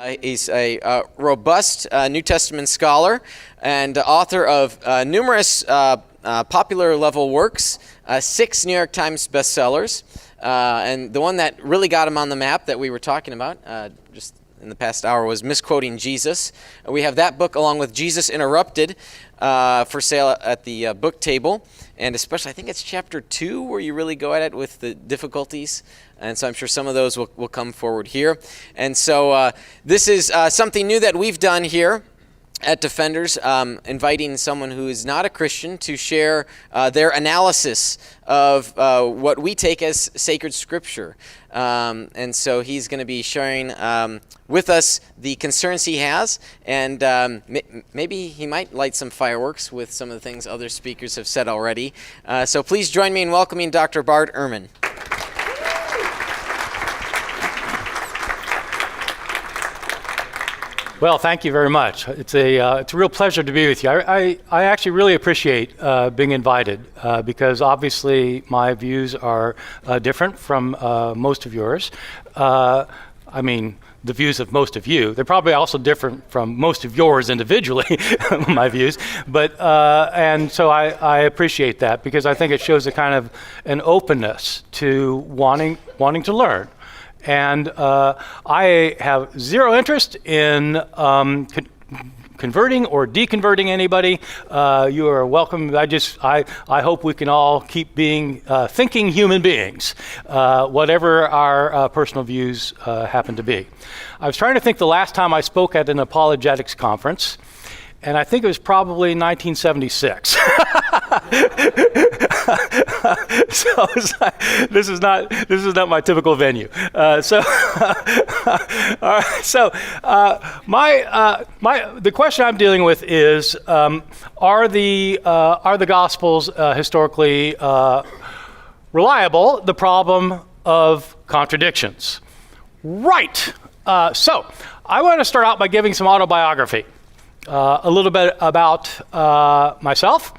He's a robust New Testament scholar and author of numerous popular level works, 6 New York Times bestsellers, and the one that really got him on the map that we were talking about just in the past hour was Misquoting Jesus. We have that book along with Jesus Interrupted for sale at the book table, and especially I think it's chapter 2 where you really go at it with the difficulties. And so I'm sure some of those will come forward here. And so this is something new that we've done here at Defenders, inviting someone who is not a Christian to share their analysis of what we take as sacred scripture. And so he's going to be sharing with us the concerns he has, and maybe he might light some fireworks with some of the things other speakers have said already. So please join me in welcoming Dr. Bart Ehrman. Well, thank you very much. It's a real pleasure to be with you. I actually really appreciate being invited because obviously my views are different from most of yours. I mean, the views of most of you. They're probably also different from most of yours individually, my views. But and so I appreciate that because I think it shows a kind of an openness to wanting to learn. And I have zero interest in converting or deconverting anybody. You are welcome. I hope we can all keep being thinking human beings, whatever our personal views happen to be. I was trying to think the last time I spoke at an apologetics conference, and I think it was probably 1976. So it's like, this is not my typical venue. The question I'm dealing with is are the Gospels historically reliable? The problem of contradictions. Right. So I want to start out by giving some autobiography. A little bit about myself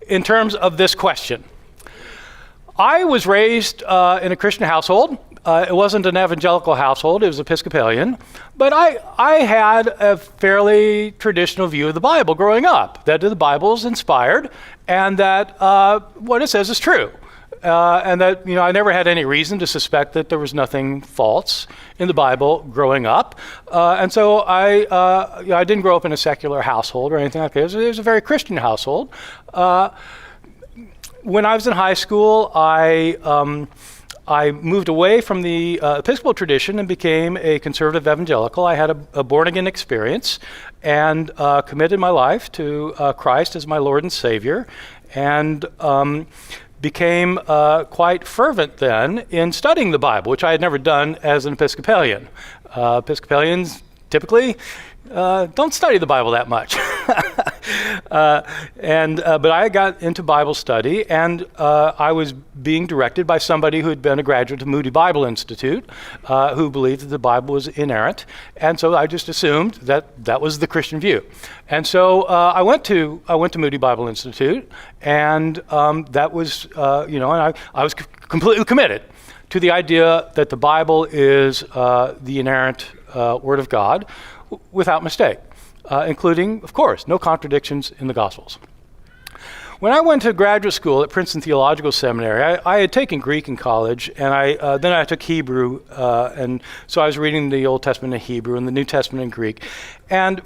in terms of this question. I was raised in a Christian household. It wasn't an evangelical household, it was Episcopalian, but I had a fairly traditional view of the Bible growing up, that the Bible is inspired and that what it says is true. And that, I never had any reason to suspect that there was nothing false in the Bible growing up. And so I didn't grow up in a secular household or anything like that. It was a very Christian household. When I was in high school, I moved away from the Episcopal tradition and became a conservative evangelical. I had a born-again experience and committed my life to Christ as my Lord and Savior. And became quite fervent then in studying the Bible, which I had never done as an Episcopalian. Episcopalians typically don't study the Bible that much. But I got into Bible study, and I was being directed by somebody who had been a graduate of Moody Bible Institute, who believed that the Bible was inerrant, and so I just assumed that was the Christian view. And so I went to Moody Bible Institute, and that was, and I was completely committed to the idea that the Bible is the inerrant Word of God without mistake, including, of course, no contradictions in the Gospels. When I went to graduate school at Princeton Theological Seminary, I had taken Greek in college, and then I took Hebrew, and so I was reading the Old Testament in Hebrew and the New Testament in Greek. And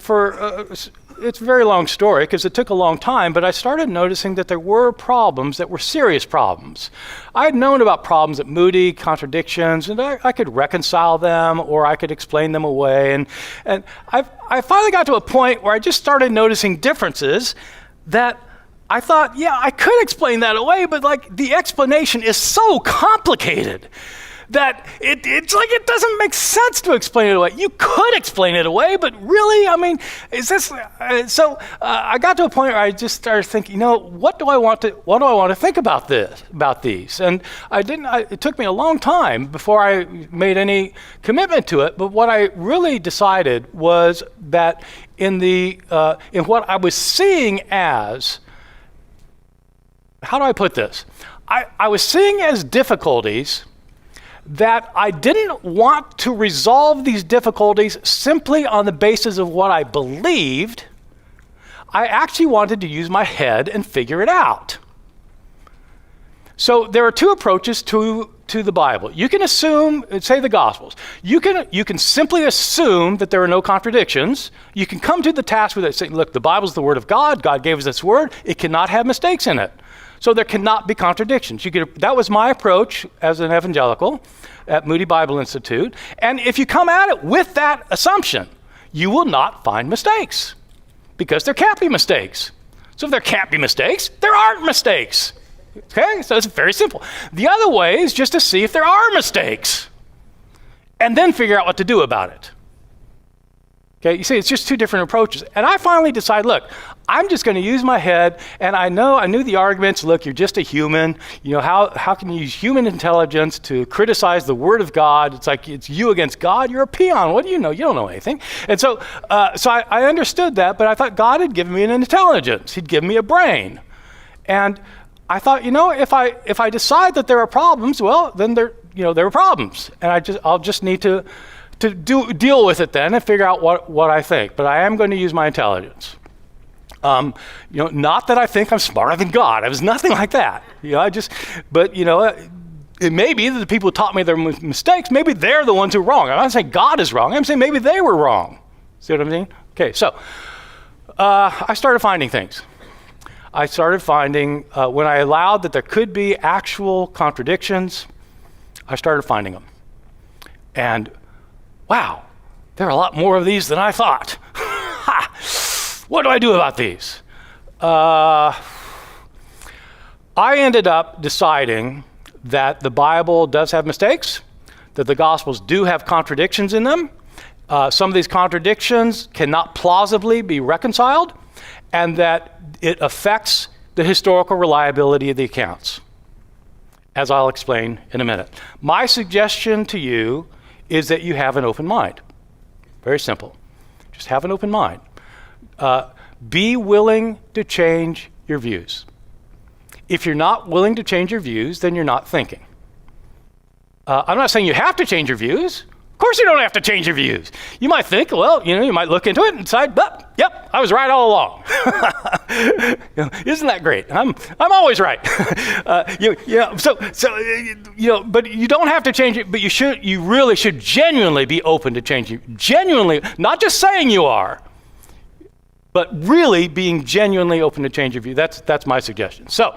it's a very long story because it took a long time, but I started noticing that there were problems that were serious problems. I had known about problems at Moody, contradictions, and I could reconcile them or I could explain them away. And I finally got to a point where I just started noticing differences that I thought, yeah, I could explain that away, but the explanation is so complicated that it's like it doesn't make sense to explain it away. You could explain it away, but really, is this? So I got to a point where I just started thinking, what do I want to think about these? And it took me a long time before I made any commitment to it. But what I really decided was that in what I was seeing as, how do I put this? I was seeing as difficulties that I didn't want to resolve these difficulties simply on the basis of what I believed. I actually wanted to use my head and figure it out. So there are two approaches to the Bible. You can assume, say the Gospels, you can simply assume that there are no contradictions. You can come to the task with it saying, look, the Bible's the Word of God. God gave us this Word. It cannot have mistakes in it. So there cannot be contradictions. That was my approach as an evangelical at Moody Bible Institute. And if you come at it with that assumption, you will not find mistakes because there can't be mistakes. So if there can't be mistakes, there aren't mistakes. Okay, so it's very simple. The other way is just to see if there are mistakes and then figure out what to do about it. Okay, you see, it's just two different approaches. And I finally decided, look, I'm just going to use my head, and I knew the arguments. Look, you're just a human. You know, how can you use human intelligence to criticize the Word of God? It's like it's you against God. You're a peon. What do you know? You don't know anything. And so I understood that, but I thought God had given me an intelligence. He'd given me a brain. And I thought, if I decide that there are problems, well, then there are problems, and I'll just need to deal with it then and figure out what I think. But I am going to use my intelligence. Not that I think I'm smarter than God. I was nothing like that. It may be that the people who taught me their mistakes, maybe they're the ones who are wrong. I'm not saying God is wrong. I'm saying maybe they were wrong. See what I mean? Okay, so I started finding things. I started finding, when I allowed that there could be actual contradictions, I started finding them. And wow, there are a lot more of these than I thought. What do I do about these? I ended up deciding that the Bible does have mistakes, that the Gospels do have contradictions in them. Some of these contradictions cannot plausibly be reconciled, and that it affects the historical reliability of the accounts, as I'll explain in a minute. My suggestion to you is that you have an open mind. Very simple. Just have an open mind. Be willing to change your views. If you're not willing to change your views, then you're not thinking. I'm not saying you have to change your views. Of course you don't have to change your views. You might think, well, you might look into it and decide, yep, I was right all along. Isn't that great? I'm always right. But you don't have to change it, but you really should genuinely be open to changing. Genuinely, not just saying you are, but really being genuinely open to change your view. That's my suggestion. So,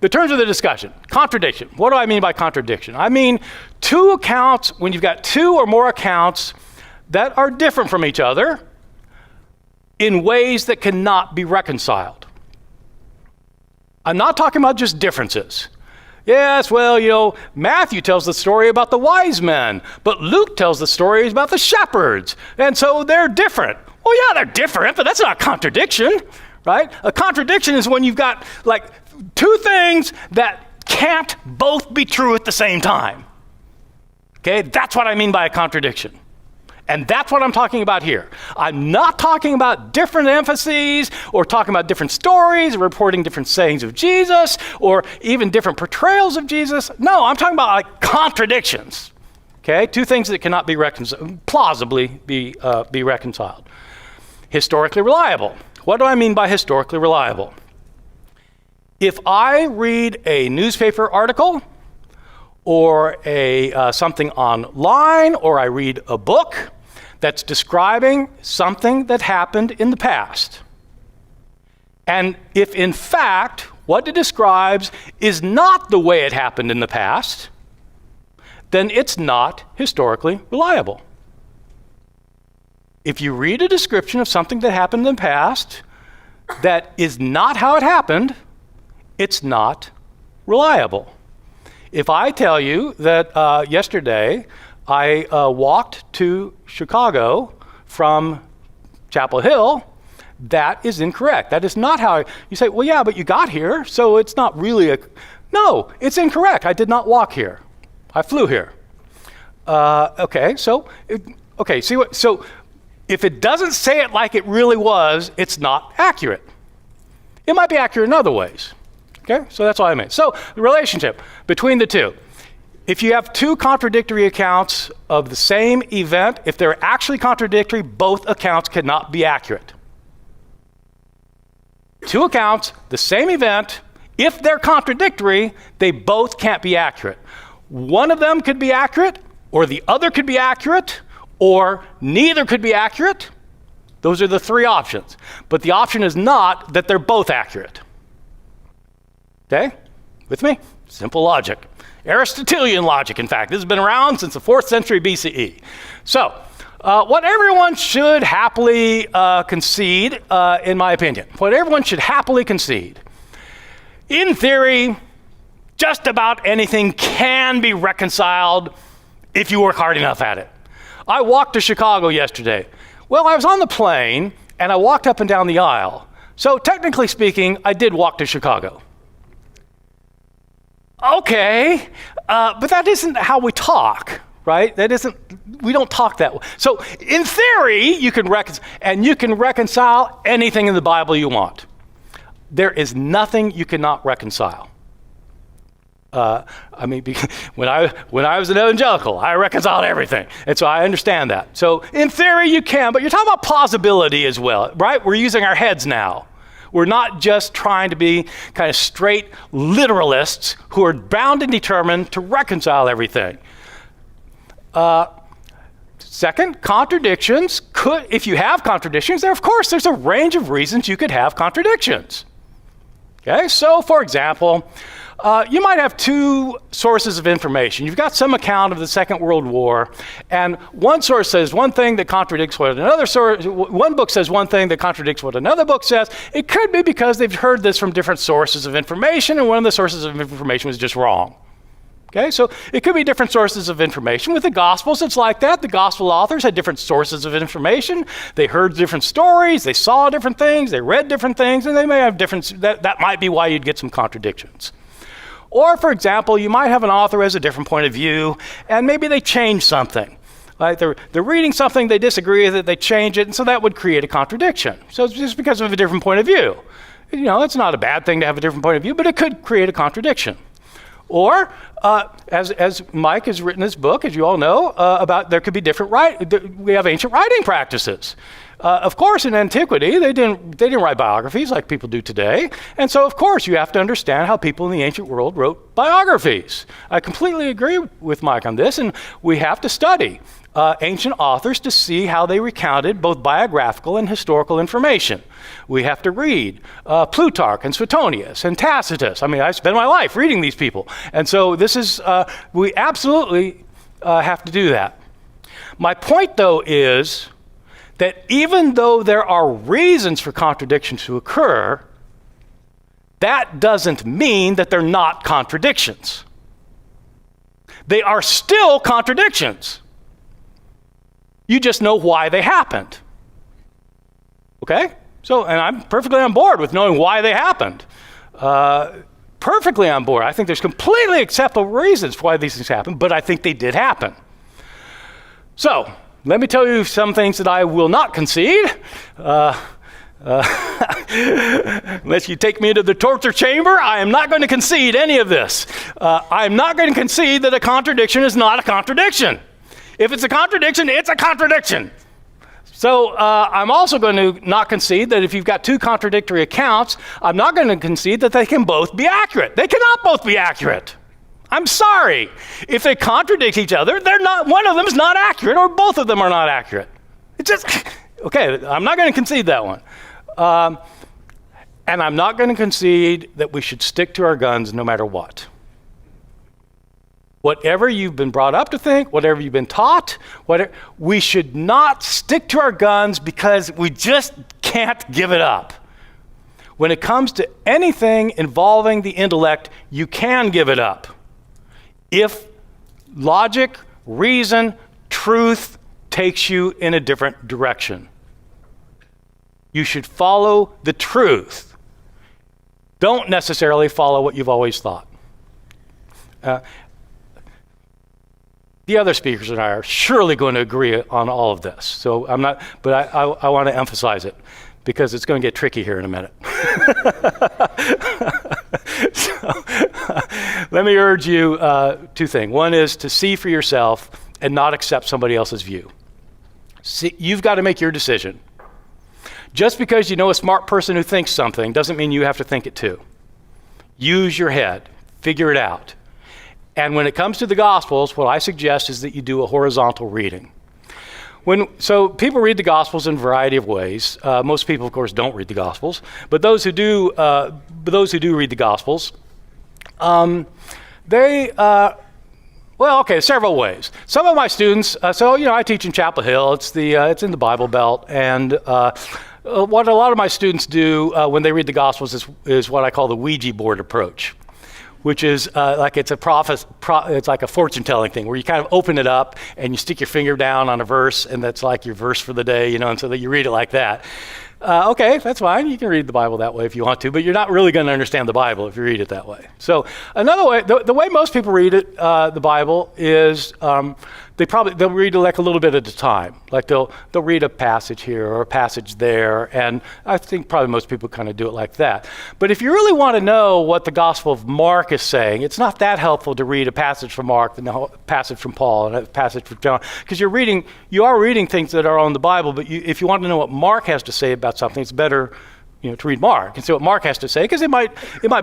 the terms of the discussion, contradiction. What do I mean by contradiction? I mean two accounts, when you've got two or more accounts that are different from each other in ways that cannot be reconciled. I'm not talking about just differences. Yes, well, Matthew tells the story about the wise men, but Luke tells the stories about the shepherds, and so they're different. Well, yeah, they're different, but that's not a contradiction, right? A contradiction is when you've got two things that can't both be true at the same time. Okay, that's what I mean by a contradiction. And that's what I'm talking about here. I'm not talking about different emphases or talking about different stories or reporting different sayings of Jesus or even different portrayals of Jesus. No, I'm talking about contradictions. Okay, two things that cannot be plausibly be reconciled. Historically reliable. What do I mean by historically reliable? If I read a newspaper article or something online, or I read a book that's describing something that happened in the past, and if in fact what it describes is not the way it happened in the past, then it's not historically reliable. If you read a description of something that happened in the past that is not how it happened, it's not reliable. If I tell you that yesterday I walked to Chicago from Chapel Hill, that is incorrect. That is not how you say, well, yeah, but you got here, so it's not really No, it's incorrect. I did not walk here. I flew here. So if it doesn't say it like it really was, it's not accurate. It might be accurate in other ways. Okay, so that's what I mean. So the relationship between the two. If you have two contradictory accounts of the same event, if they're actually contradictory, both accounts cannot be accurate. Two accounts, the same event, if they're contradictory, they both can't be accurate. One of them could be accurate, or the other could be accurate, or neither could be accurate. Those are the three options. But the option is not that they're both accurate. Okay? With me? Simple logic. Aristotelian logic, in fact. This has been around since the 4th century BCE. So, what everyone should happily concede, in my opinion, what everyone should happily concede, in theory, just about anything can be reconciled if you work hard enough at it. I walked to Chicago yesterday. Well, I was on the plane, and I walked up and down the aisle. So technically speaking, I did walk to Chicago. Okay, but that isn't how we talk, right? We don't talk that way. So in theory, you can reconcile anything in the Bible you want. There is nothing you cannot reconcile. When I was an evangelical, I reconciled everything. And so I understand that. So in theory, you can, but you're talking about plausibility as well, right? We're using our heads now. We're not just trying to be kind of straight literalists who are bound and determined to reconcile everything. Second, contradictions if you have contradictions, of course, there's a range of reasons you could have contradictions. Okay, so for example, you might have two sources of information. You've got some account of the Second World War, and one source says one thing that contradicts what another source, one book says one thing that contradicts what another book says. It could be because they've heard this from different sources of information, and one of the sources of information was just wrong. Okay, so it could be different sources of information. With the Gospels, it's like that. The Gospel authors had different sources of information. They heard different stories, they saw different things, they read different things, and they may have different, that might be why you'd get some contradictions. Or, for example, you might have an author who has a different point of view, and maybe they change something. Right? They're reading something, they disagree with it, they change it, and so that would create a contradiction. So it's just because of a different point of view. You know, it's not a bad thing to have a different point of view, but it could create a contradiction. Or, as Mike has written his book, as you all know, about there could be different we have ancient writing practices. Of course, in antiquity, they didn't write biographies like people do today. And so, of course, you have to understand how people in the ancient world wrote biographies. I completely agree with Mike on this, and we have to study ancient authors to see how they recounted both biographical and historical information. We have to read Plutarch and Suetonius and Tacitus. I mean, I spend my life reading these people. And so this is, we absolutely have to do that. My point, though, is that even though there are reasons for contradictions to occur, that doesn't mean that they're not contradictions. They are still contradictions. You just know why they happened. Okay? So, and I'm perfectly on board with knowing why they happened. Perfectly on board. I think there's completely acceptable reasons for why these things happened, but I think they did happen. So, let me tell you some things that I will not concede. Unless you take me to the torture chamber, I am not going to concede any of this. I am not going to concede that a contradiction is not a contradiction. If it's a contradiction, it's a contradiction. So I'm also going to not concede that if you've got two contradictory accounts, I'm not going to concede that they can both be accurate. They cannot both be accurate. I'm sorry. If they contradict each other, one of them is not accurate, or both of them are not accurate. It's just, okay, I'm not going to concede that one. And I'm not going to concede that we should stick to our guns no matter what. Whatever you've been brought up to think, whatever you've been taught, we should not stick to our guns because we just can't give it up. When it comes to anything involving the intellect, you can give it up. If logic, reason, truth takes you in a different direction. You should follow the truth. Don't necessarily follow what you've always thought. The other speakers and I are surely going to agree on all of this. So I'm not, but I want to emphasize it because it's going to get tricky here in a minute. So, let me urge you two things. One is to see for yourself and not accept somebody else's view. See, you've got to make your decision. Just because you know a smart person who thinks something doesn't mean you have to think it too. Use your head. Figure it out. And when it comes to the Gospels, what I suggest is that you do a horizontal reading. So people read the Gospels in a variety of ways. Most people, of course, don't read the Gospels, but those who do read the Gospels, several ways. Some of my students, I teach in Chapel Hill. It's in the Bible Belt, and what a lot of my students do when they read the Gospels is what I call the Ouija board approach, which is it's like a fortune-telling thing where you kind of open it up and you stick your finger down on a verse, and that's like your verse for the day, and so that you read it like that. Okay, that's fine. You can read the Bible that way if you want to, but you're not really going to understand the Bible if you read it that way. So another way, the way most people read it, the Bible, is they'll read it like a little bit at a time. Like they'll read a passage here or a passage there, and I think probably most people kind of do it like that. But if you really want to know what the Gospel of Mark is saying, it's not that helpful to read a passage from Mark and a passage from Paul and a passage from John, because you are reading things that are on the Bible, but if you want to know what Mark has to say about something, it's better to read Mark and see what Mark has to say, because it might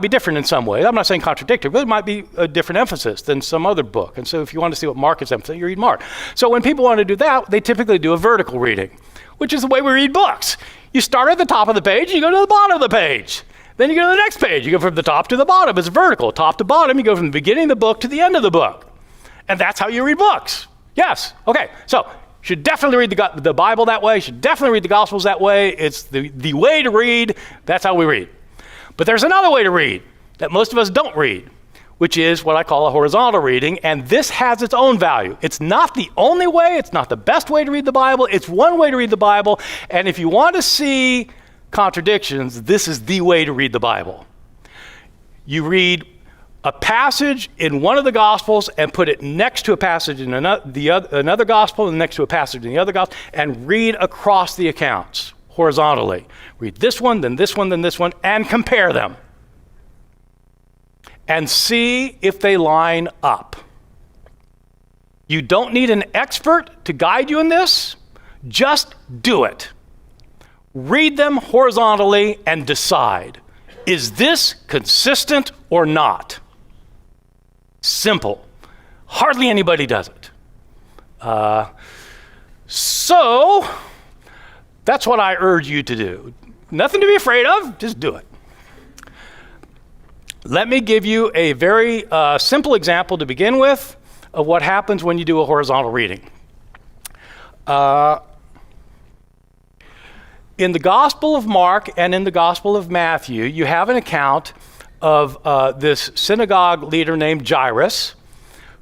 be different in some way. I'm not saying contradictory, but it might be a different emphasis than some other book. And so if you want to see what Mark is emphasizing, you read Mark. So when people want to do that, they typically do a vertical reading, which is the way we read books. You start at the top of the page, and you go to the bottom of the page. Then you go to the next page. You go from the top to the bottom. It's vertical. Top to bottom, you go from the beginning of the book to the end of the book. And that's how you read books. Yes. Okay. So should definitely read the Bible that way. Should definitely read the Gospels that way. It's the way to read. That's how we read. But there's another way to read that most of us don't read, which is what I call a horizontal reading, and this has its own value. It's not the only way. It's not the best way to read the Bible. It's one way to read the Bible, and if you want to see contradictions, this is the way to read the Bible. You read a passage in one of the Gospels and put it next to a passage in another Gospel and next to a passage in the other Gospel, and read across the accounts horizontally. Read this one, then this one, then this one, and compare them. And see if they line up. You don't need an expert to guide you in this. Just do it. Read them horizontally and decide, is this consistent or not? Simple. Hardly anybody does it. So that's what I urge you to do. Nothing to be afraid of, just do it. Let me give you a very simple example to begin with of what happens when you do a horizontal reading. In the Gospel of Mark and in the Gospel of Matthew, you have an account of this synagogue leader named Jairus,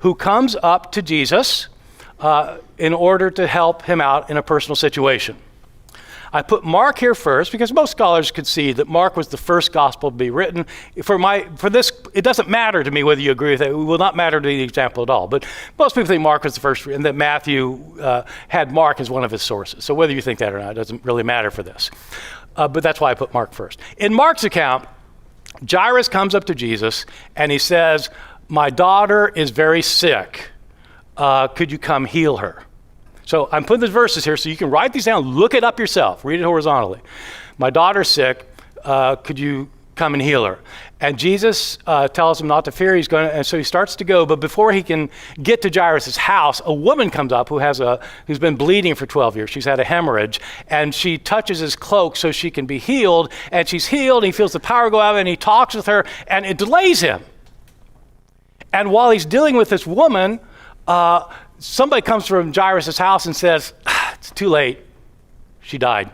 who comes up to Jesus in order to help him out in a personal situation. I put Mark here first because most scholars could see that Mark was the first gospel to be written. For this, it doesn't matter to me whether you agree with it. It will not matter to the example at all. But most people think Mark was the first, and that Matthew had Mark as one of his sources. So whether you think that or not, it doesn't really matter for this. But that's why I put Mark first. In Mark's account, Jairus comes up to Jesus and he says, "My daughter is very sick. Could you come heal her?" So I'm putting these verses here so you can write these down, look it up yourself, read it horizontally. "My daughter's sick, could you come and heal her?" And Jesus tells him not to fear. And so he starts to go, but before he can get to Jairus' house, a woman comes up who's been bleeding for 12 years. She's had a hemorrhage, and she touches his cloak so she can be healed, and she's healed, and he feels the power go out, and he talks with her, and it delays him. And while he's dealing with this woman, somebody comes from Jairus' house and says, "It's too late. She died."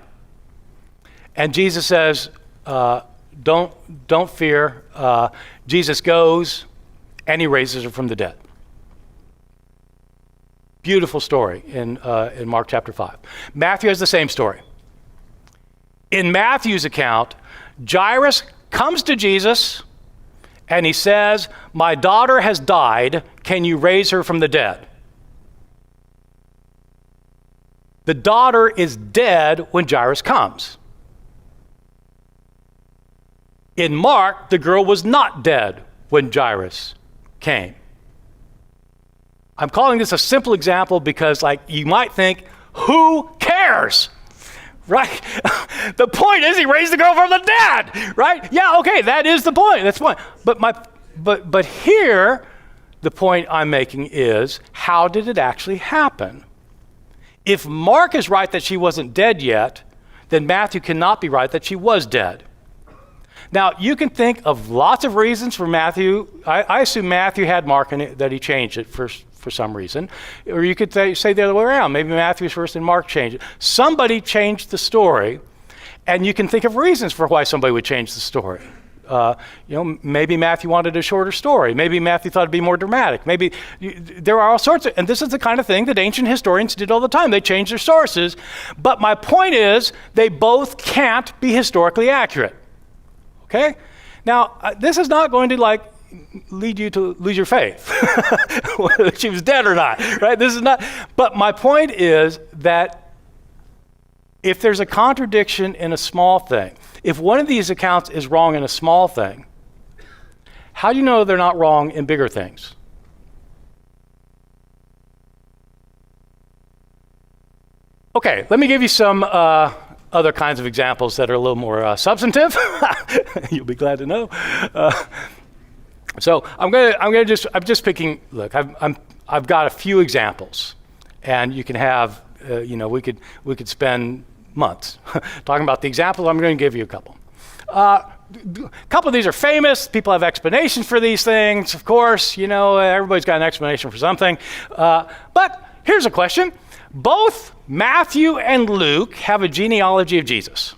And Jesus says, don't fear. Jesus goes and he raises her from the dead. Beautiful story in Mark chapter 5. Matthew has the same story. In Matthew's account, Jairus comes to Jesus and he says, "My daughter has died. Can you raise her from the dead?" The daughter is dead when Jairus comes. In Mark, the girl was not dead when Jairus came. I'm calling this a simple example because, like, you might think, who cares? Right? The point is he raised the girl from the dead, right? Yeah, okay, that is the point. That's the point. But here, the point I'm making is, how did it actually happen? If Mark is right that she wasn't dead yet, then Matthew cannot be right that she was dead. Now, you can think of lots of reasons for Matthew. I assume Matthew had Mark in it, that he changed it for some reason. Or you could say the other way around. Maybe Matthew's first and Mark changed it. Somebody changed the story, and you can think of reasons for why somebody would change the story. Maybe Matthew wanted a shorter story. Maybe Matthew thought it'd be more dramatic. There are all sorts of, and this is the kind of thing that ancient historians did all the time. They changed their sources. But my point is, they both can't be historically accurate. Okay? Now, this is not going to lead you to lose your faith, whether she was dead or not, right? This is not, but my point is that if there's a contradiction in a small thing, if one of these accounts is wrong in a small thing, how do you know they're not wrong in bigger things? Okay, let me give you some other kinds of examples that are a little more substantive. You'll be glad to know. So I'm just picking. Look, I've got a few examples, and you can have. We could spend months talking about the examples. I'm going to give you a couple. A couple of these are famous. People have explanations for these things. Of course, everybody's got an explanation for something. But here's a question. Both Matthew and Luke have a genealogy of Jesus.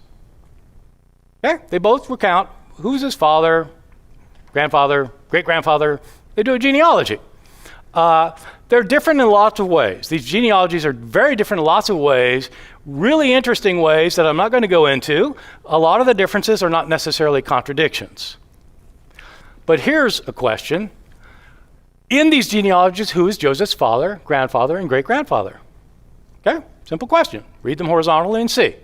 Okay? They both recount who's his father, grandfather, great-grandfather. They do a genealogy. They're different in lots of ways. These genealogies are very different in lots of ways, really interesting ways that I'm not going to go into. A lot of the differences are not necessarily contradictions. But here's a question. In these genealogies, who is Joseph's father, grandfather, and great-grandfather? Okay, simple question. Read them horizontally and see.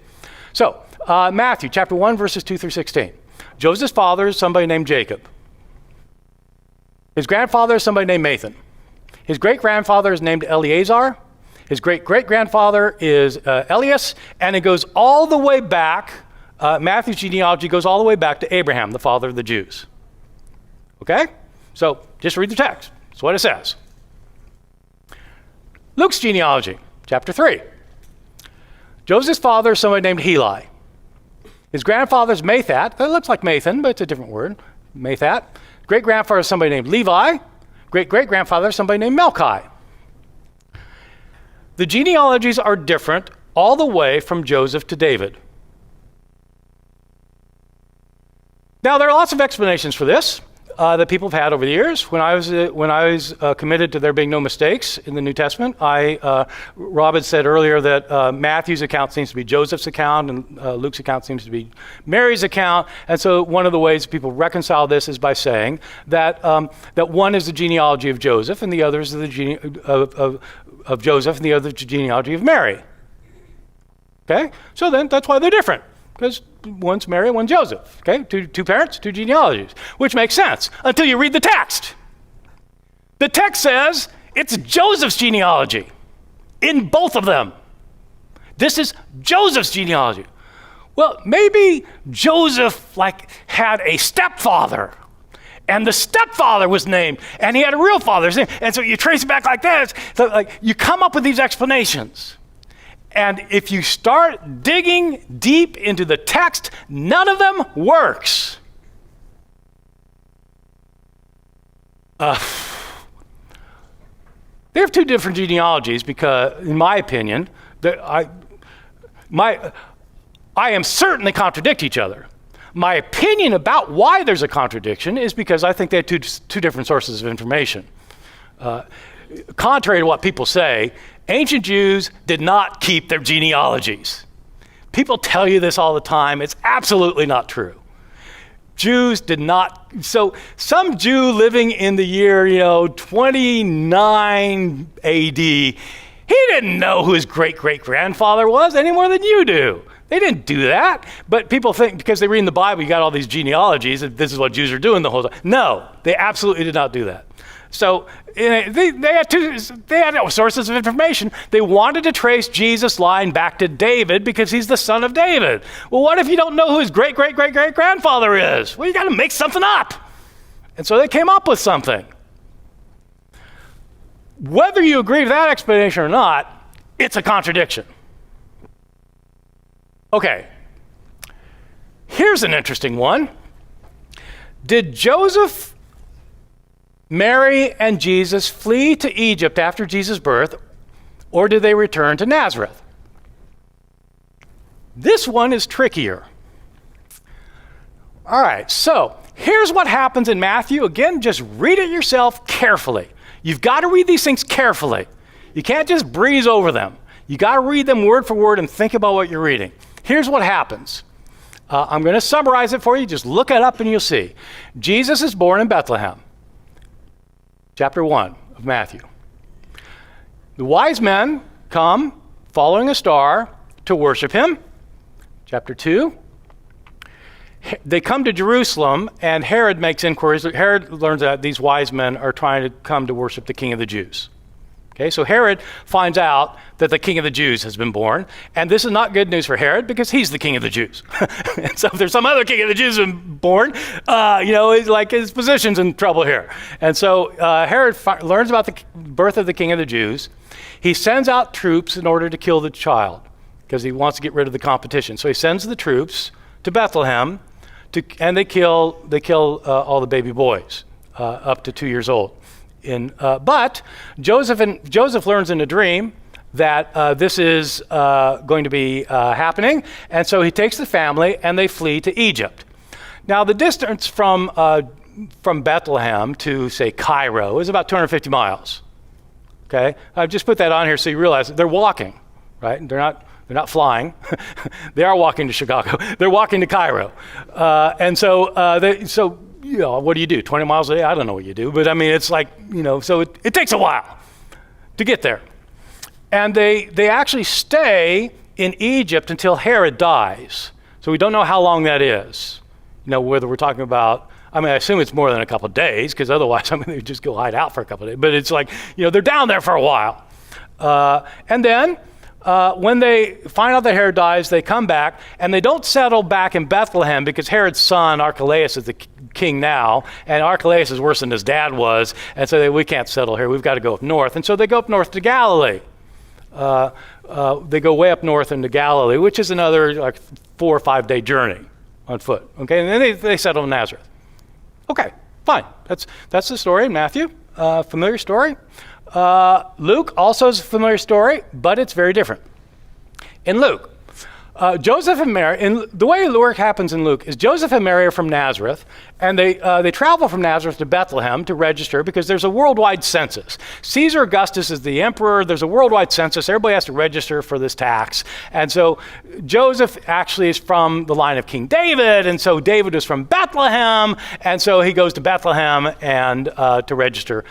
So, Matthew chapter 1, verses 2 through 16. Joseph's father is somebody named Jacob. His grandfather is somebody named Nathan. His great-grandfather is named Eleazar. His great-great-grandfather is Elias, and it goes all the way back, Matthew's genealogy goes all the way back to Abraham, the father of the Jews. Okay? So, just read the text. That's what it says. Luke's genealogy. Chapter 3. Joseph's father is somebody named Heli. His grandfather's Mathat. That looks like Mathan, but it's a different word. Mathat. Great-grandfather is somebody named Levi. Great-great-grandfather is somebody named Melchi. The genealogies are different all the way from Joseph to David. Now, there are lots of explanations for this that people have had over the years. When I was committed to there being no mistakes in the New Testament, Rob had said earlier that Matthew's account seems to be Joseph's account, and Luke's account seems to be Mary's account. And so one of the ways people reconcile this is by saying that that one is the genealogy of Joseph, and the other is the of Joseph, and the other is the genealogy of Mary. Okay, so then that's why they're different. Because one's Mary, one's Joseph. Okay, two parents, two genealogies, which makes sense until you read the text. The text says it's Joseph's genealogy in both of them. This is Joseph's genealogy. Well, maybe Joseph had a stepfather, and the stepfather was named, and he had a real father's name, and so you trace it back like that. So you come up with these explanations. And if you start digging deep into the text, none of them works. They have two different genealogies because, in my opinion, I am certain they contradict each other. My opinion about why there's a contradiction is because I think they have two different sources of information. Contrary to what people say, ancient Jews did not keep their genealogies. People tell you this all the time. It's absolutely not true. Jews did not. So some Jew living in the year, 29 AD He didn't know who his great-great-grandfather was any more than you do. They didn't do that. But people think because they read in the Bible, you got all these genealogies, that this is what Jews are doing the whole time. No, they absolutely did not do that. So they had sources of information. They wanted to trace Jesus' line back to David because he's the son of David. Well, what if you don't know who his great-great-great-great-grandfather is? Well, you got to make something up. And so they came up with something. Whether you agree with that explanation or not, it's a contradiction. Okay, here's an interesting one. Did Joseph, Mary, and Jesus flee to Egypt after Jesus' birth, or did they return to Nazareth? This one is trickier. All right, so here's what happens in Matthew. Again, just read it yourself carefully. You've got to read these things carefully. You can't just breeze over them. You got to read them word for word and think about what you're reading. Here's what happens. I'm going to summarize it for you. Just look it up and you'll see. Jesus is born in Bethlehem. Chapter 1 of Matthew. The wise men come following a star to worship him. Chapter 2. They come to Jerusalem, and Herod makes inquiries. Herod learns that these wise men are trying to come to worship the King of the Jews. Okay, so Herod finds out that the King of the Jews has been born, and this is not good news for Herod because he's the King of the Jews. And so if there's some other King of the Jews born, it's like his position's in trouble here. And so Herod learns about the birth of the King of the Jews. He sends out troops in order to kill the child because he wants to get rid of the competition. So he sends the troops to Bethlehem, and they kill all the baby boys up to 2 years old. But Joseph learns in a dream that this is going to be happening, and so he takes the family and they flee to Egypt. Now the distance from Bethlehem to, say, Cairo is about 250 miles. Okay, I've just put that on here so you realize they're walking, right? They're not flying. They are walking to Chicago. They're walking to Cairo. What do you do? 20 miles a day? I don't know what you do. But I mean, it's like, so it takes a while to get there. And they actually stay in Egypt until Herod dies. So we don't know how long that is. Whether we're talking about, I assume it's more than a couple of days, because otherwise, they would just go hide out for a couple of days. But it's like, they're down there for a while. And then, when they find out that Herod dies, they come back, and they don't settle back in Bethlehem because Herod's son, Archelaus, is the king now, and Archelaus is worse than his dad was, and so we can't settle here. We've got to go up north. And so they go up north to Galilee. They go way up north into Galilee, which is another 4 or 5 day journey on foot. Okay, and then they settle in Nazareth. Okay, fine. That's the story in Matthew. Familiar story. Luke also is a familiar story, but it's very different. In Luke, Joseph and Mary, the way the work happens in Luke is Joseph and Mary are from Nazareth, and they travel from Nazareth to Bethlehem to register because there's a worldwide census. Caesar Augustus is the emperor. There's a worldwide census. Everybody has to register for this tax. And so Joseph actually is from the line of King David, and so David is from Bethlehem, and so he goes to Bethlehem and to register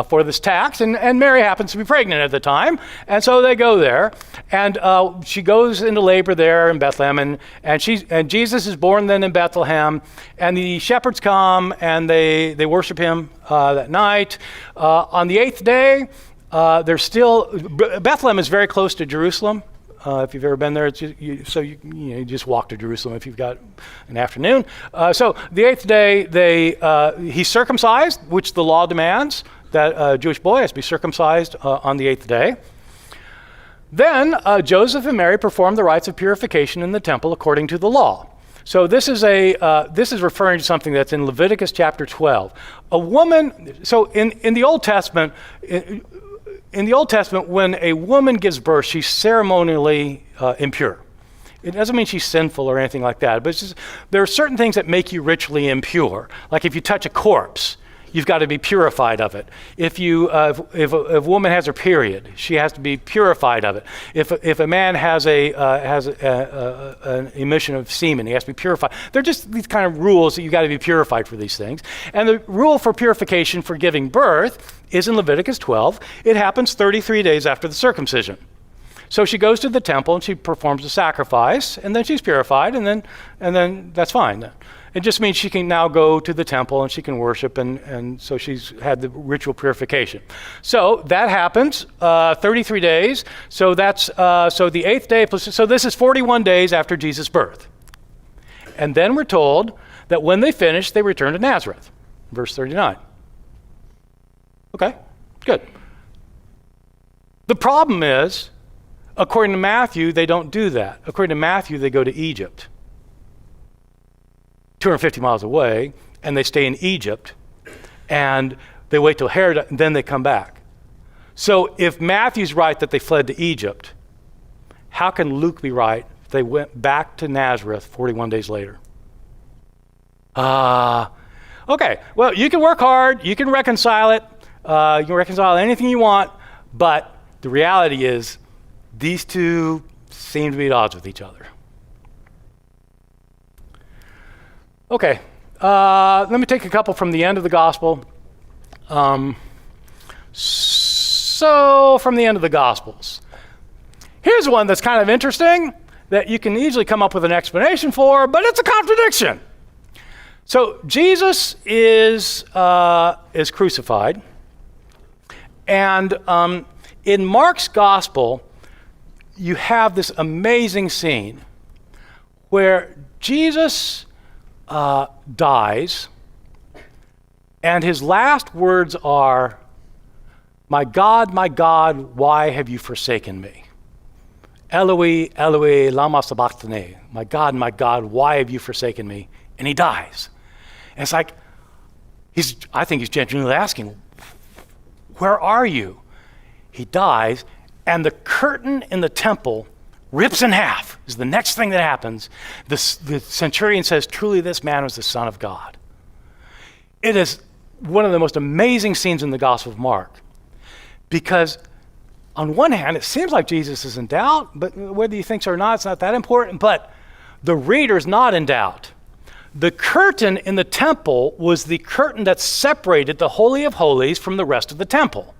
for this tax. And Mary happens to be pregnant at the time, and so they go there, and she goes into labor there in Bethlehem, and Jesus is born then in Bethlehem, and the shepherds come and they worship him that night. On the 8th day, Bethlehem is very close to Jerusalem. If you've ever been there, you just walk to Jerusalem if you've got an afternoon. So the 8th day, he's circumcised, which the law demands that a Jewish boy has to be circumcised on the 8th day. Then Joseph and Mary perform the rites of purification in the temple according to the law. So this is referring to something that's in Leviticus chapter 12. A woman. So in the Old Testament, when a woman gives birth, she's ceremonially impure. It doesn't mean she's sinful or anything like that, but there are certain things that make you ritually impure. Like if you touch a corpse, you've got to be purified of it. If a woman has her period, she has to be purified of it. If a man has an emission of semen, he has to be purified. They're just these kind of rules that you've got to be purified for these things. And the rule for purification for giving birth is in Leviticus 12. It happens 33 days after the circumcision. So she goes to the temple and she performs a sacrifice, and then she's purified, and then that's fine. It just means she can now go to the temple and she can worship, and so she's had the ritual purification. So that happens 33 days. So that's so the 8th day. So this is 41 days after Jesus' birth. And then we're told that when they finish, they return to Nazareth. Verse 39. Okay, good. The problem is, according to Matthew, they don't do that. According to Matthew, they go to Egypt, 250 miles away, and they stay in Egypt, and they wait till Herod, and then they come back. So if Matthew's right that they fled to Egypt, how can Luke be right if they went back to Nazareth 41 days later? Okay, well, you can work hard, you can reconcile it, you can reconcile anything you want, but the reality is these two seem to be at odds with each other. Okay, let me take a couple from the end of the gospel. So from the end of the Gospels. Here's one that's kind of interesting that you can easily come up with an explanation for, but it's a contradiction. So Jesus is crucified, and in Mark's gospel, you have this amazing scene where Jesus dies, and his last words are, my God, why have you forsaken me? Eloi, Eloi, lama sabachthani. My God, why have you forsaken me? And he dies. And it's like, I think he's genuinely asking, where are you? He dies, and the curtain in the temple rips in half is the next thing that happens. The centurion says, truly this man was the Son of God. It is one of the most amazing scenes in the Gospel of Mark, because on one hand, it seems like Jesus is in doubt, but whether you think so or not, it's not that important, but the reader's not in doubt. The curtain in the temple was the curtain that separated the Holy of Holies from the rest of the temple.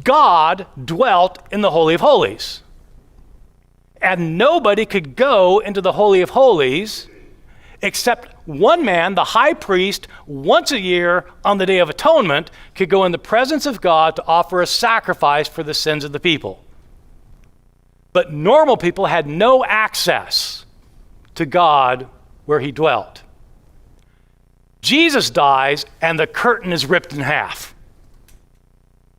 God dwelt in the Holy of Holies, and nobody could go into the Holy of Holies except one man, the high priest, once a year on the Day of Atonement, could go in the presence of God to offer a sacrifice for the sins of the people. But normal people had no access to God where he dwelt. Jesus dies, and the curtain is ripped in half.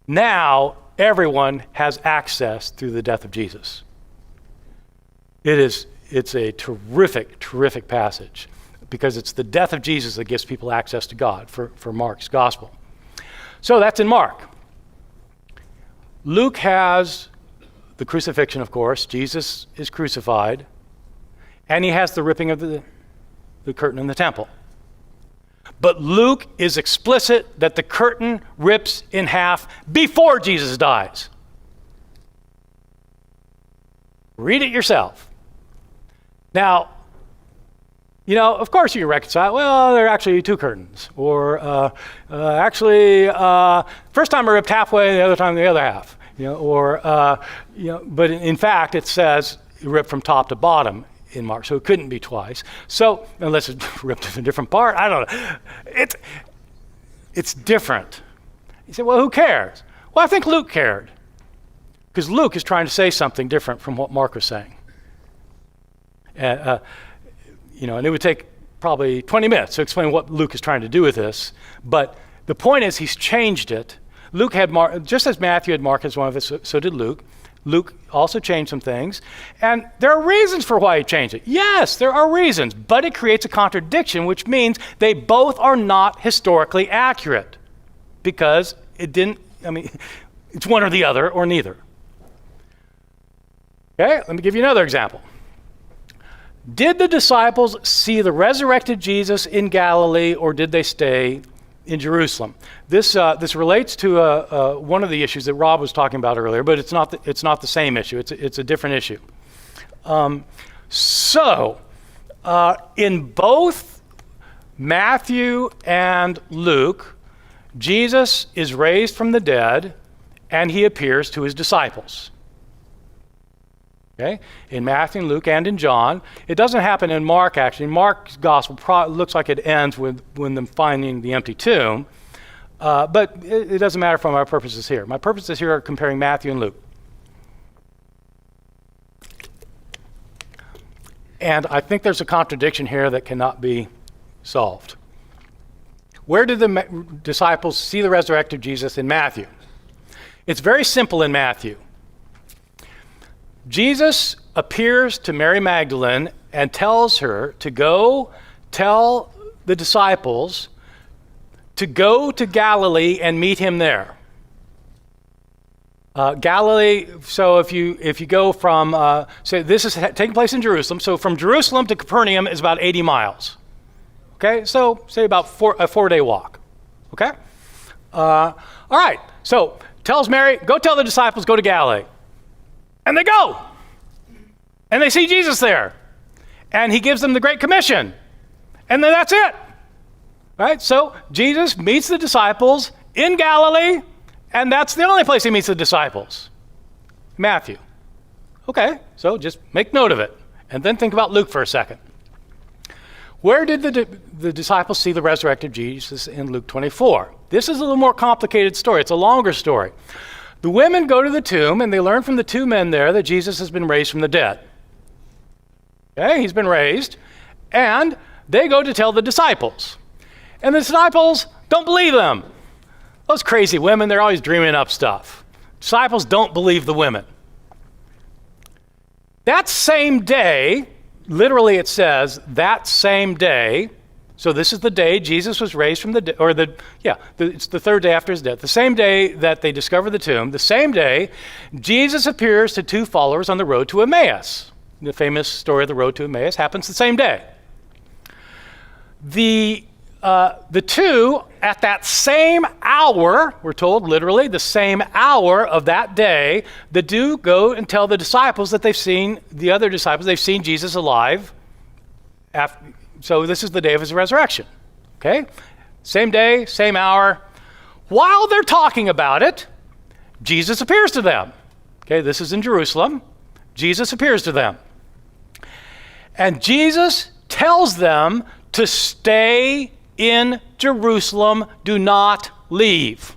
Now, everyone has access through the death of Jesus. It's a terrific, terrific passage, because it's the death of Jesus that gives people access to God for Mark's gospel. So that's in Mark. Luke has the crucifixion, of course. Jesus is crucified, and he has the ripping of the curtain in the temple. But Luke is explicit that the curtain rips in half before Jesus dies. Read it yourself. Now, of course you can reconcile, well, there are actually two curtains. Or first time I ripped halfway, the other time the other half. But in fact, it says it ripped from top to bottom in Mark, so it couldn't be twice. So, unless it ripped in a different part, I don't know. It's different. You say, well, who cares? Well, I think Luke cared, because Luke is trying to say something different from what Mark was saying. And it would take probably 20 minutes to explain what Luke is trying to do with this. But the point is, he's changed it. Luke had Mark, just as Matthew had Mark as one of his, so did Luke. Luke also changed some things. And there are reasons for why he changed it. Yes, there are reasons, but it creates a contradiction, which means they both are not historically accurate, because it's one or the other or neither. Okay, let me give you another example. Did the disciples see the resurrected Jesus in Galilee, or did they stay in Jerusalem. This relates to one of the issues that Rob was talking about earlier, but it's not the same issue. It's a different issue. In both Matthew and Luke, Jesus is raised from the dead, and he appears to his disciples. Okay? In Matthew and Luke and in John. It doesn't happen in Mark, actually. Mark's gospel looks like it ends with them finding the empty tomb. But it doesn't matter for my purposes here. My purposes here are comparing Matthew and Luke. And I think there's a contradiction here that cannot be solved. Where did the disciples see the resurrected Jesus in Matthew? It's very simple in Matthew. Jesus appears to Mary Magdalene and tells her to go tell the disciples to go to Galilee and meet him there. Galilee, so if you go from, say this is taking place in Jerusalem, so from Jerusalem to Capernaum is about 80 miles. Okay, so say about a 4-day walk. Okay? All right, so tells Mary, go tell the disciples, go to Galilee. And they go. And they see Jesus there. And he gives them the Great Commission. And then that's it. Right? So Jesus meets the disciples in Galilee, and that's the only place he meets the disciples. Matthew. Okay, so just make note of it. And then think about Luke for a second. Where did the disciples see the resurrected Jesus in Luke 24? This is a little more complicated story. It's a longer story. The women go to the tomb, and they learn from the two men there that Jesus has been raised from the dead. Okay, he's been raised, and they go to tell the disciples. And the disciples don't believe them. Those crazy women, they're always dreaming up stuff. Disciples don't believe the women. That same day, literally it says, that same day, so this is the day Jesus was raised from the dead, it's the third day after his death. The same day that they discover the tomb, the same day, Jesus appears to two followers on the road to Emmaus. The famous story of the road to Emmaus happens the same day. The two, at that same hour, we're told literally, the same hour of that day, the two go and tell the disciples that they've seen Jesus alive. So this is the day of his resurrection. Okay? Same day, same hour. While they're talking about it, Jesus appears to them. Okay, this is in Jerusalem. Jesus appears to them. And Jesus tells them to stay in Jerusalem. Do not leave.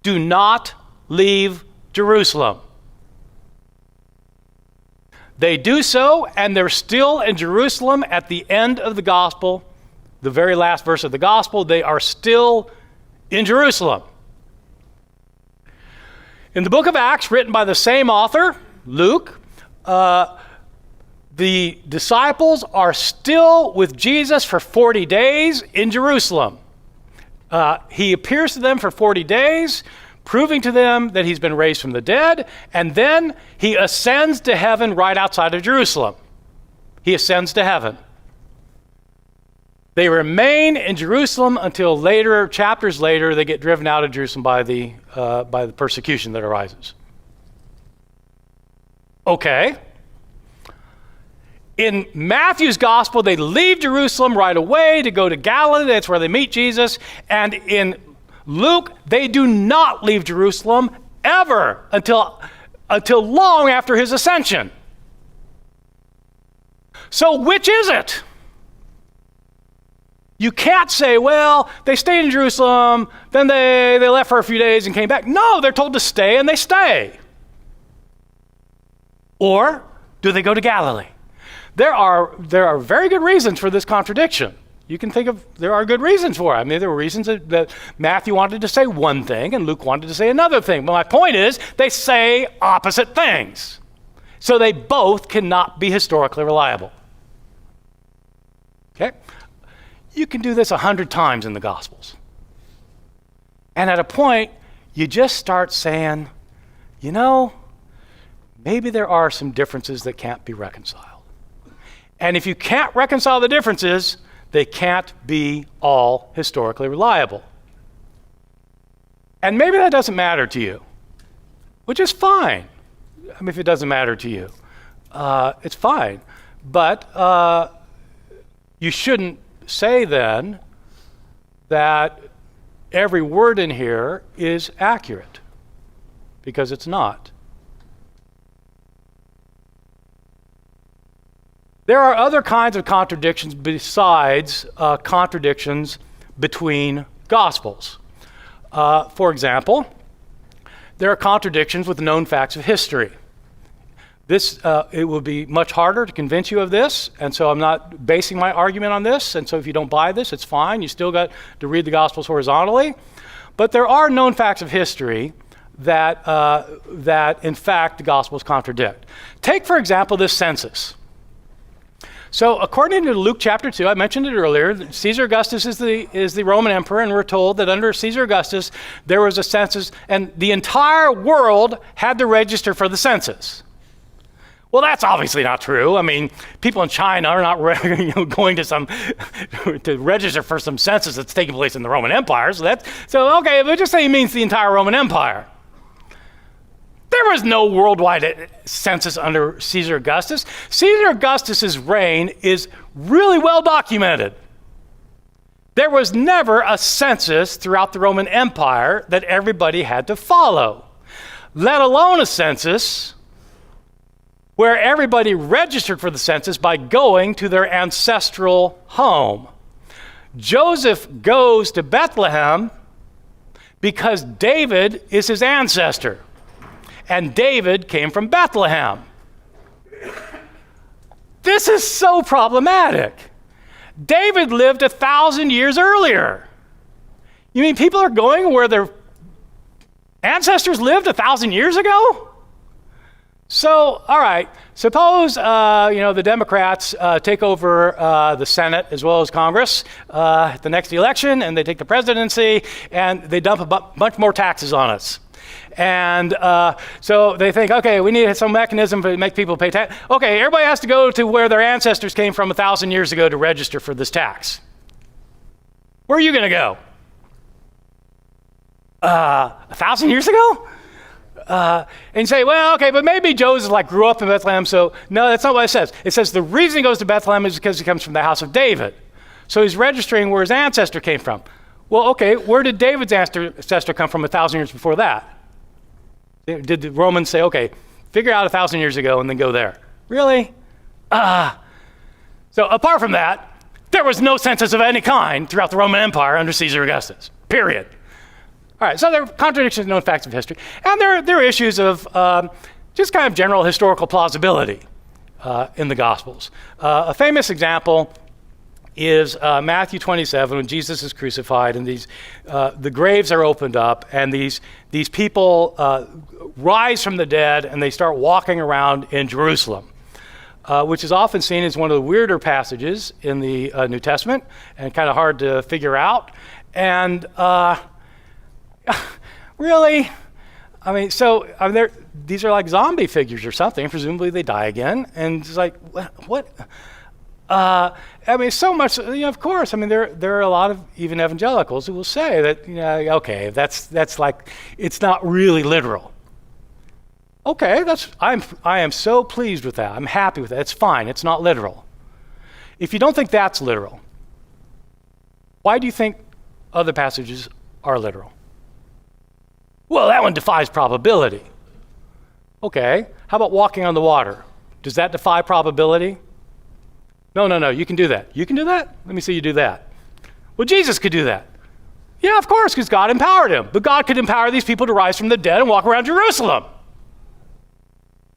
Do not leave Jerusalem. They do so, and they're still in Jerusalem at the end of the gospel, the very last verse of the gospel. They are still in Jerusalem. In the book of Acts, written by the same author, Luke, the disciples are still with Jesus for 40 days in Jerusalem. He appears to them for 40 days, proving to them that he's been raised from the dead, and then he ascends to heaven right outside of Jerusalem. He ascends to heaven. They remain in Jerusalem until later, chapters later, they get driven out of Jerusalem by the persecution that arises. Okay. In Matthew's gospel, they leave Jerusalem right away to go to Galilee. That's where they meet Jesus. And in Luke, they do not leave Jerusalem ever until long after his ascension. So which is it? You can't say, well, they stayed in Jerusalem, then they left for a few days and came back. No, they're told to stay, and they stay. Or do they go to Galilee? There are very good reasons for this contradiction. You can think of, there are good reasons for it. I mean, there were reasons that Matthew wanted to say one thing and Luke wanted to say another thing. But my point is, they say opposite things. So they both cannot be historically reliable. Okay? You can do this 100 times in the Gospels. And at a point, you just start saying, maybe there are some differences that can't be reconciled. And if you can't reconcile the differences, They can't be all historically reliable. And maybe that doesn't matter to you, which is fine. I mean, if it doesn't matter to you, it's fine. But you shouldn't say then that every word in here is accurate, because it's not. There are other kinds of contradictions besides contradictions between Gospels. For example, there are contradictions with known facts of history. It will be much harder to convince you of this, and so I'm not basing my argument on this, and so if you don't buy this, it's fine. You still got to read the Gospels horizontally. But there are known facts of history that in fact, the Gospels contradict. Take, for example, this census. So according to Luke chapter 2, I mentioned it earlier, Caesar Augustus is the Roman emperor, and we're told that under Caesar Augustus, there was a census, and the entire world had to register for the census. Well, that's obviously not true. I mean, people in China are not going to register for some census that's taking place in the Roman Empire. So okay, let's just say it means the entire Roman Empire. There was no worldwide census under Caesar Augustus. Caesar Augustus's reign is really well documented. There was never a census throughout the Roman Empire that everybody had to follow, let alone a census where everybody registered for the census by going to their ancestral home. Joseph goes to Bethlehem because David is his ancestor, and David came from Bethlehem. This is so problematic. David lived 1,000 years earlier. You mean people are going where their ancestors lived 1,000 years ago? So, all right, suppose the Democrats take over the Senate as well as Congress at the next election, and they take the presidency, and they dump a bunch more taxes on us. And so they think, okay, we need some mechanism to make people pay tax. Okay, everybody has to go to where their ancestors came from 1,000 years ago to register for this tax. Where are you going to go? 1,000 years ago? And you say, well, okay, but maybe Joseph grew up in Bethlehem, so no, that's not what it says. It says the reason he goes to Bethlehem is because he comes from the house of David. So he's registering where his ancestor came from. Well, okay, where did David's ancestor come from 1,000 years before that? Did the Romans say, okay, figure out 1,000 years ago and then go there? Really? So apart from that, there was no census of any kind throughout the Roman Empire under Caesar Augustus, period. All right, so there are contradictions in known facts of history. And there are issues of just kind of general historical plausibility in the Gospels. A famous example is Matthew 27, when Jesus is crucified, and the graves are opened up, and these people rise from the dead, and they start walking around in Jerusalem, which is often seen as one of the weirder passages in the New Testament, and kind of hard to figure out. And really? I mean, these are like zombie figures or something. Presumably they die again. And it's like, what? I mean, so much, of course. I mean, there are a lot of even evangelicals who will say that, okay, that's like, it's not really literal. Okay, I am so pleased with that. I'm happy with that. It's fine. It's not literal. If you don't think that's literal, why do you think other passages are literal? Well, that one defies probability. Okay, how about walking on the water? Does that defy probability? No, you can do that. You can do that? Let me see you do that. Well, Jesus could do that. Yeah, of course, because God empowered him. But God could empower these people to rise from the dead and walk around Jerusalem.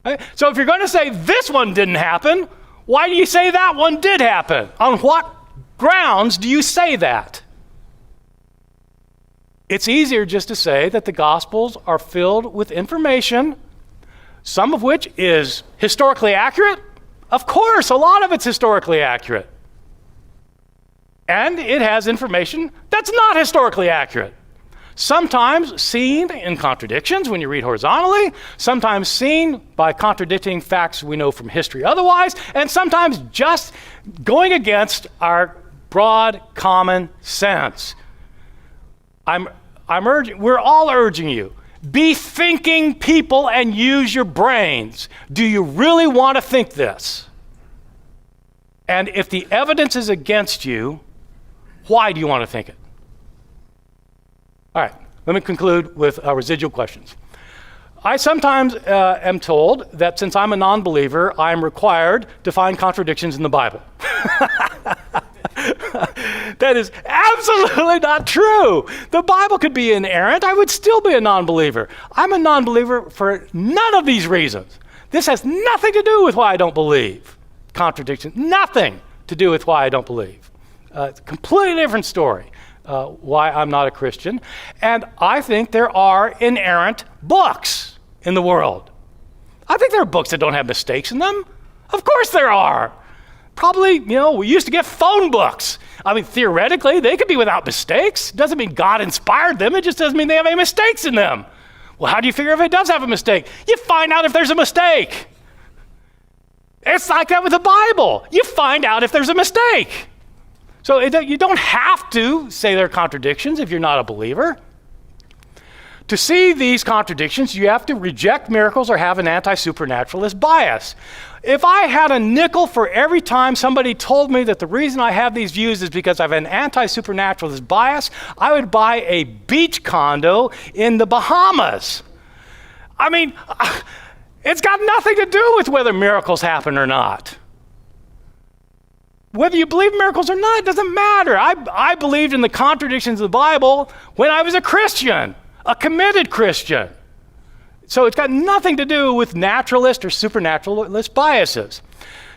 Right? So if you're going to say this one didn't happen, why do you say that one did happen? On what grounds do you say that? It's easier just to say that the Gospels are filled with information, some of which is historically accurate. Of course, a lot of it's historically accurate. And it has information that's not historically accurate. Sometimes seen in contradictions when you read horizontally, sometimes seen by contradicting facts we know from history otherwise, and sometimes just going against our broad common sense. We're all urging you, be thinking people and use your brains. Do you really want to think this? And if the evidence is against you, why do you want to think it? All right, let me conclude with residual questions. I sometimes am told that since I'm a non-believer, I'm required to find contradictions in the Bible. That is absolutely not true. The Bible could be inerrant. I would still be a non-believer. I'm a non-believer for none of these reasons. This has nothing to do with why I don't believe. Contradiction, nothing to do with why I don't believe. It's a completely different story why I'm not a Christian. And I think there are inerrant books in the world. I think there are books that don't have mistakes in them. Of course there are. Probably, we used to get phone books. I mean, theoretically, they could be without mistakes. Doesn't mean God inspired them. It just doesn't mean they have any mistakes in them. Well, how do you figure if it does have a mistake? You find out if there's a mistake. It's like that with the Bible. You find out if there's a mistake. So you don't have to say there are contradictions if you're not a believer. To see these contradictions, you have to reject miracles or have an anti-supernaturalist bias. If I had a nickel for every time somebody told me that the reason I have these views is because I have an anti-supernaturalist bias, I would buy a beach condo in the Bahamas. I mean, it's got nothing to do with whether miracles happen or not. Whether you believe miracles or not, it doesn't matter. I believed in the contradictions of the Bible when I was a Christian, a committed Christian. So it's got nothing to do with naturalist or supernaturalist biases.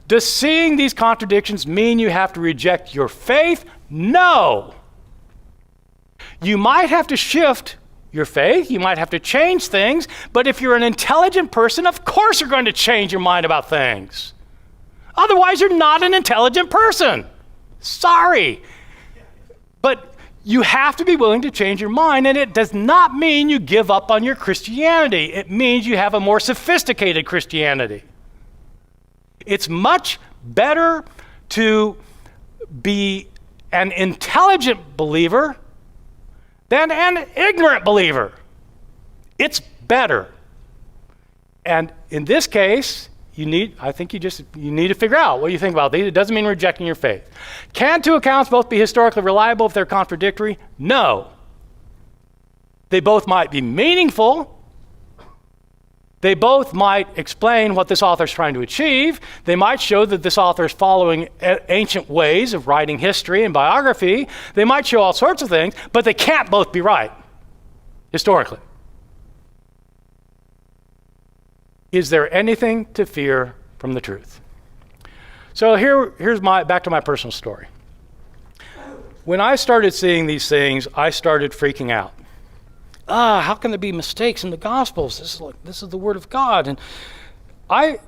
Does seeing these contradictions mean you have to reject your faith? No. You might have to shift your faith, you might have to change things, but if you're an intelligent person, of course you're going to change your mind about things. Otherwise, you're not an intelligent person. Sorry. But you have to be willing to change your mind, and it does not mean you give up on your Christianity. It means you have a more sophisticated Christianity. It's much better to be an intelligent believer than an ignorant believer. It's better. And in this case, you need to figure out what you think about these. It doesn't mean rejecting your faith. Can two accounts both be historically reliable if they're contradictory? No. They both might be meaningful. They both might explain what this author is trying to achieve. They might show that this author is following ancient ways of writing history and biography. They might show all sorts of things, but they can't both be right, historically. Is there anything to fear from the truth? So here's back to my personal story. When I started seeing these things, I started freaking out. How can there be mistakes in the Gospels? This is the Word of God. And I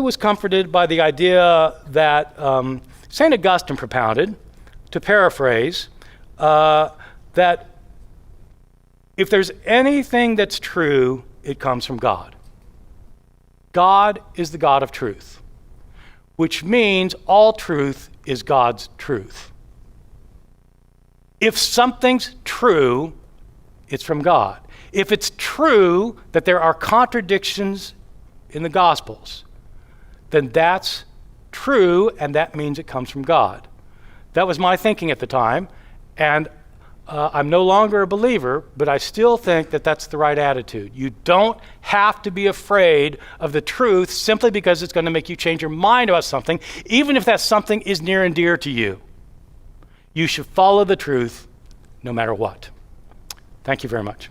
was comforted by the idea that St. Augustine propounded, to paraphrase, that if there's anything that's true, it comes from God. God is the God of truth, which means all truth is God's truth. If something's true, it's from God. If it's true that there are contradictions in the Gospels, then that's true, and that means it comes from God. That was my thinking at the time, and I'm no longer a believer, but I still think that that's the right attitude. You don't have to be afraid of the truth simply because it's going to make you change your mind about something, even if that something is near and dear to you. You should follow the truth no matter what. Thank you very much.